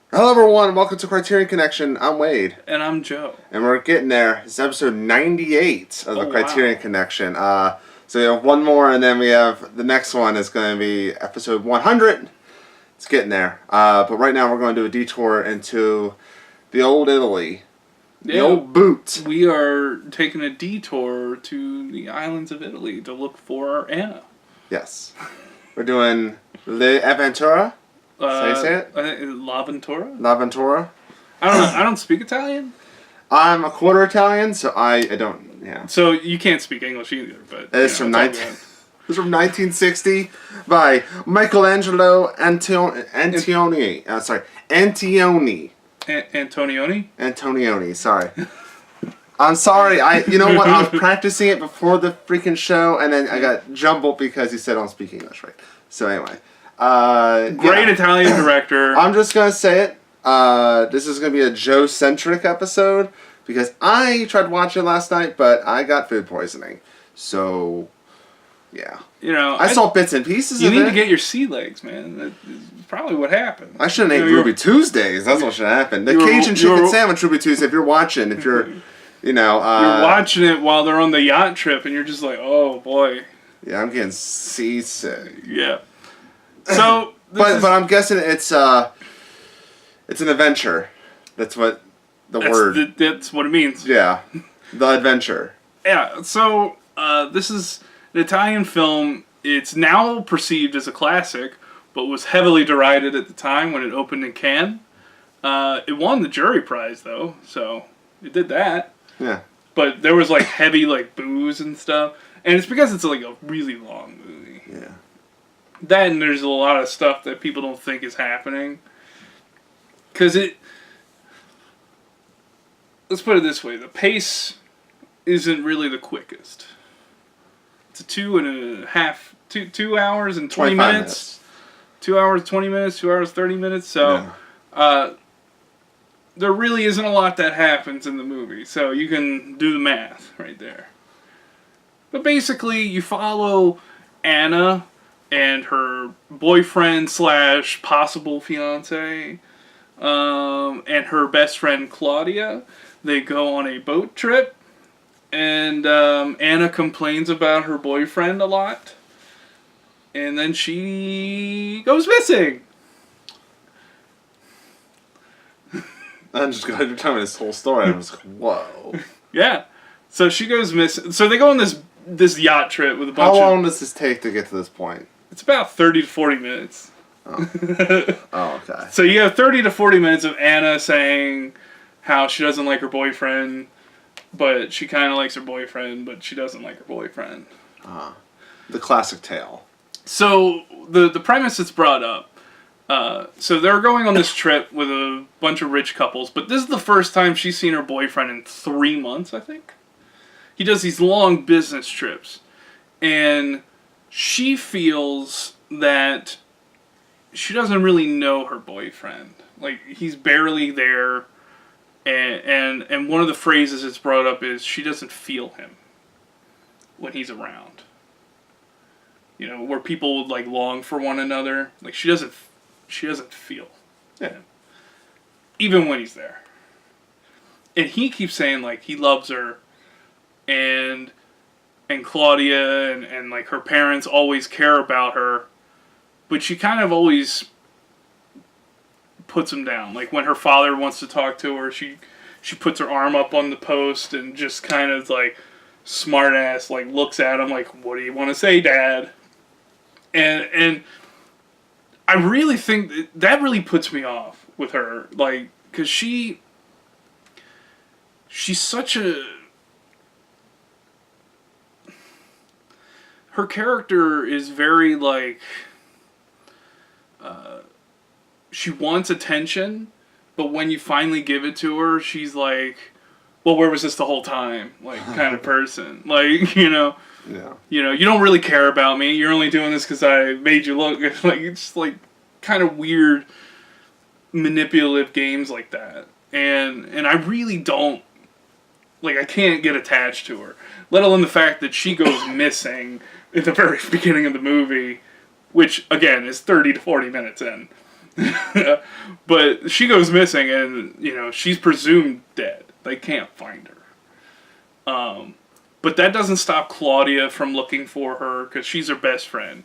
Hello everyone, welcome to Criterion Connection. I'm Wade. And I'm Joe. And we're getting there. It's episode 98 of the Criterion Connection. So we have one more and then we have the next one is going to be episode 100. It's getting there. But right now we're going to do a detour into the old Italy. The old boot. We are taking a detour to the islands of Italy to look for Anna. Yes. We're doing L'Avventura. Say it? L'Avventura? L'Avventura. I don't speak Italian. I'm a quarter Italian, so I don't, yeah. So you can't speak English either, but... It's from 1960 by Michelangelo Antonioni. Antonioni, sorry. I'm sorry, you know what, I was practicing it before the freaking show, and then I got jumbled because he said I don't speak English right. So anyway. Great Italian director. I'm just going to say it. This is going to be a Joe-centric episode because I tried watching it last night, but I got food poisoning. So, yeah. You know, I saw bits and pieces of it. You need to get your sea legs, man. That's probably what happened. I shouldn't have ate Ruby Tuesdays. That's what should happen. The Cajun chicken sandwich Ruby Tuesday, if you're watching, if you're, you know. You're watching it while they're on the yacht trip, and you're just like, oh, boy. Yeah, I'm getting seasick. Yeah. So, but I'm guessing it's an adventure. That's what word. That's what it means. Yeah, the adventure. Yeah. So this is an Italian film. It's now perceived as a classic, but was heavily derided at the time when it opened in Cannes. It won the jury prize though, so it did that. Yeah. But there was like heavy like booze and stuff, and it's because it's like a really long movie. Yeah. That and there's a lot of stuff that people don't think is happening. Because let's put it this way, the pace isn't really the quickest. It's a 2 hours and 20 minutes. 2 hours, 20 minutes, 2 hours, 30 minutes. So, there really isn't a lot that happens in the movie. So you can do the math right there. But basically, you follow Anna and her boyfriend / possible fiance, and her best friend Claudia. They go on a boat trip, and Anna complains about her boyfriend a lot, and then she goes missing. I'm just going to tell me this whole story. I was like, whoa. Yeah. So she goes missing. So they go on this yacht trip with a bunch of... How long does this take to get to this point? It's about 30 to 40 minutes. Oh. Oh, okay. So you have 30 to 40 minutes of Anna saying how she doesn't like her boyfriend, but she kind of likes her boyfriend, but she doesn't like her boyfriend. The classic tale. So the premise that's brought up, so they're going on this trip with a bunch of rich couples, but this is the first time she's seen her boyfriend in 3 months, I think. He does these long business trips, and she feels that she doesn't really know her boyfriend. Like, he's barely there, and one of the phrases that's brought up is she doesn't feel him when he's around. You know, where people would, like, long for one another. Like, she doesn't feel him. Even when he's there. And he keeps saying, like, he loves her, and Claudia and like her parents always care about her, but she kind of always puts him down. Like when her father wants to talk to her, she puts her arm up on the post and just kind of like smart ass like looks at him like, what do you want to say, Dad? And I really think that really puts me off with her, like, because she's such a... Her character is very, like, she wants attention, but when you finally give it to her, she's like, well, where was this the whole time? Like, kind of person. Like, you know, you don't really care about me. You're only doing this because I made you look. Like, it's, like, kind of weird, manipulative games like that. And I really don't, like, I can't get attached to her. Let alone the fact that she goes missing at the very beginning of the movie, which, again, is 30 to 40 minutes in. But she goes missing, and she's presumed dead. They can't find her. But that doesn't stop Claudia from looking for her because she's her best friend,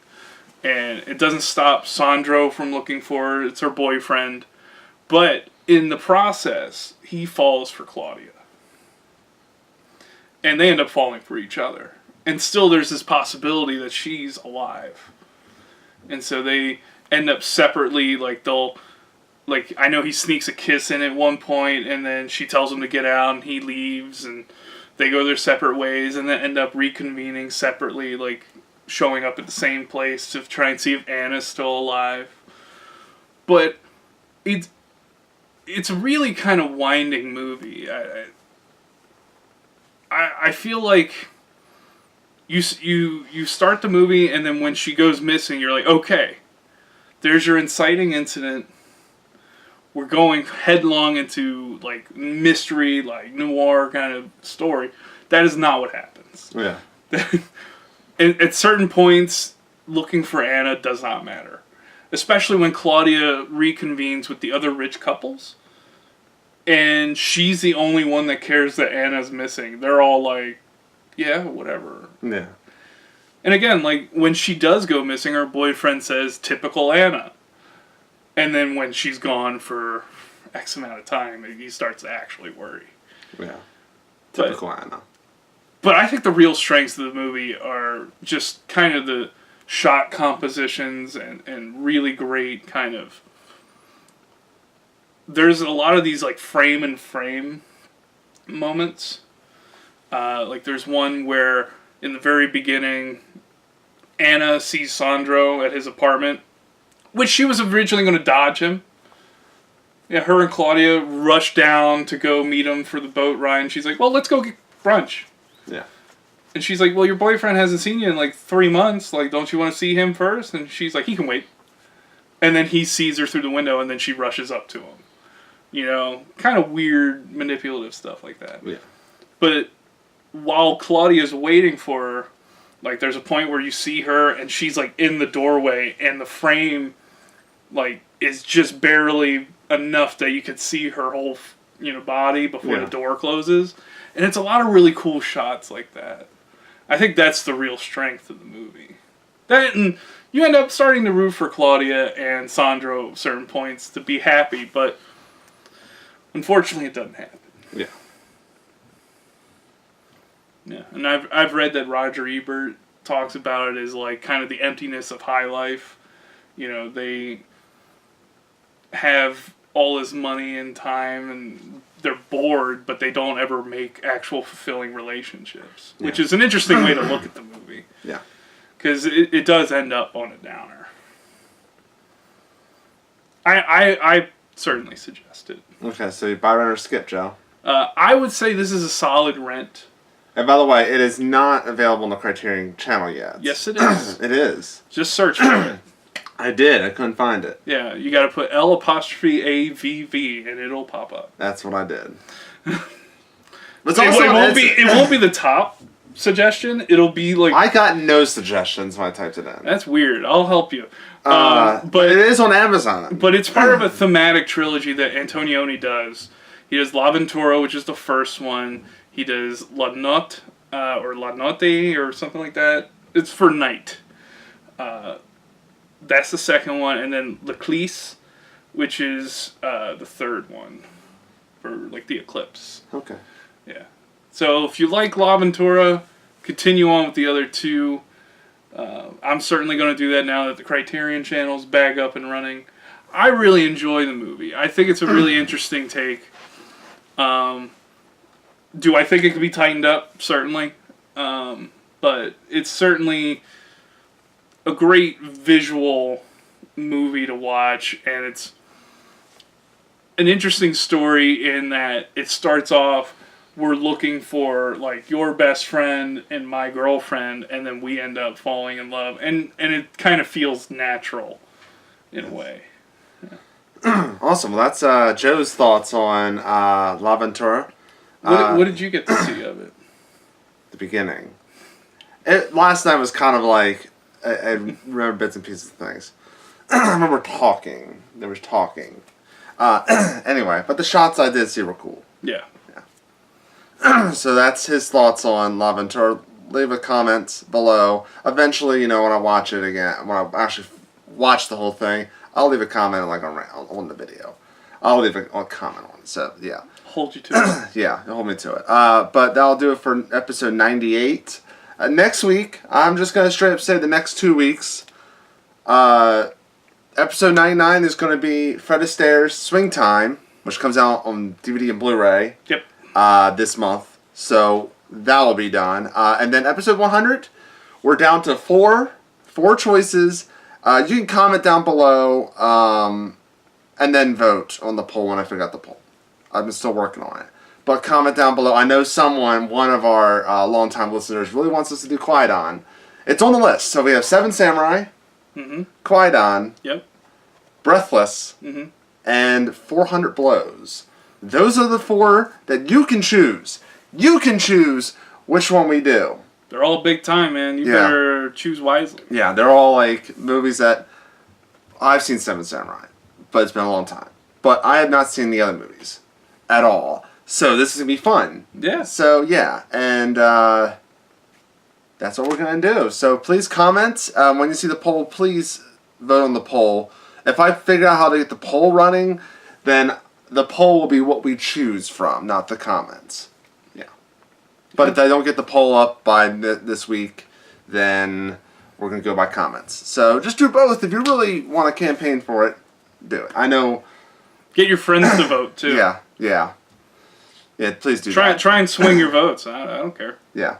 and it doesn't stop Sandro from looking for her. It's her boyfriend, but in the process, he falls for Claudia, and they end up falling for each other. And still, there's this possibility that she's alive, and so they end up separately. I know he sneaks a kiss in at one point, and then she tells him to get out, and he leaves, and they go their separate ways, and then end up reconvening separately, showing up at the same place to try and see if Anna's still alive. But it's a really kind of winding movie. I feel like you start the movie, and then when she goes missing, you're like, okay, there's your inciting incident. We're going headlong into mystery, noir kind of story. That is not what happens. Yeah. At certain points, looking for Anna does not matter. Especially when Claudia reconvenes with the other rich couples. And she's the only one that cares that Anna's missing. They're all like, yeah, whatever. Yeah. And again, when she does go missing, her boyfriend says, typical Anna. And then when she's gone for X amount of time, he starts to actually worry. Yeah. Typical Anna. But I think the real strengths of the movie are just kind of the shot compositions and really great kind of... There's a lot of these frame-in-frame moments. There's one where in the very beginning, Anna sees Sandro at his apartment, which she was originally going to dodge him. Yeah, her and Claudia rush down to go meet him for the boat ride, and she's like, well, let's go get brunch. Yeah. And she's like, well, your boyfriend hasn't seen you in 3 months. Don't you want to see him first? And she's like, he can wait. And then he sees her through the window, and then she rushes up to him. Kind of weird, manipulative stuff like that. Yeah. But while Claudia's waiting for her, there's a point where you see her, and she's, in the doorway, and the frame, is just barely enough that you could see her whole, body before the door closes. And it's a lot of really cool shots like that. I think that's the real strength of the movie. That, and you end up starting to root for Claudia and Sandro at certain points to be happy, but unfortunately it doesn't happen. Yeah. Yeah, and I've read that Roger Ebert talks about it as kind of the emptiness of high life. They have all this money and time, and they're bored, but they don't ever make actual fulfilling relationships, which is an interesting way to look at the movie. Yeah. Because it does end up on a downer. I certainly suggest it. Okay, so you buy, rent, or skip, Joe? I would say this is a solid rent. And by the way, it is not available on the Criterion channel yet. Yes, it is. It is. Just search for it. I did. I couldn't find it. Yeah, you got to put L'AVV and it'll pop up. That's what I did. It won't be the top suggestion. It'll be I got no suggestions when I typed it in. That's weird. I'll help you. But it is on Amazon. But it's part of a thematic trilogy that Antonioni does. He does L'Avventura, which is the first one. He does La Notte, or La Notte, or something like that. It's for night. That's the second one. And then L'Eclisse, which is the third one. For, the eclipse. Okay. Yeah. So if you like L'Avventura, continue on with the other two. I'm certainly going to do that now that the Criterion channel's back up and running. I really enjoy the movie. I think it's a really interesting take. Do I think it could be tightened up? Certainly. But it's certainly a great visual movie to watch, and it's an interesting story in that it starts off, we're looking for your best friend and my girlfriend, and then we end up falling in love, and it kind of feels natural in a way. Yeah. Awesome. Well, that's Joe's thoughts on L'Avventura. What did you get to see of it? The beginning. Last night was kind of I remember bits and pieces of things. I remember talking. There was talking. Anyway, but the shots I did see were cool. Yeah. So that's his thoughts on La Ventura. Leave a comment below. Eventually, when I watch it again, when I actually watch the whole thing, I'll leave a comment on the video. I'll leave a comment on it. So, yeah. Hold you to it. Yeah, hold me to it. But that'll do it for episode 98. Next week, I'm just going to straight up say the next 2 weeks. Episode 99 is going to be Fred Astaire's Swing Time, which comes out on DVD and Blu-ray. Yep. This month. So that'll be done. And then episode 100, we're down to four choices. You can comment down below and then vote on the poll when I figure out the poll. I've been still working on it. But comment down below. I know one of our longtime listeners, really wants us to do Qui-Gon. It's on the list. So we have 7 Samurai, Qui-Gon, Yep. Breathless, and 400 Blows. Those are the 4 that you can choose. You can choose which one we do. They're all big time, man. You better choose wisely. Yeah, they're all like movies that I've seen 7 Samurai, but it's been a long time. But I have not seen the other movies at all. So this is going to be fun. Yeah. So, yeah. And that's what we're going to do. So please comment. When you see the poll, please vote on the poll. If I figure out how to get the poll running, then the poll will be what we choose from, not the comments. Yeah. But if I don't get the poll up by this week, then we're going to go by comments. So just do both. If you really want to campaign for it, do it. I know. Get your friends to vote, too. Yeah. Yeah, please do that. Try and swing your votes. I don't care. Yeah.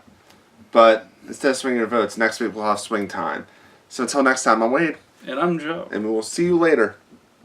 But instead of swinging your votes, next week we'll have Swing Time. So until next time, I'm Wade. And I'm Joe. And we will see you later.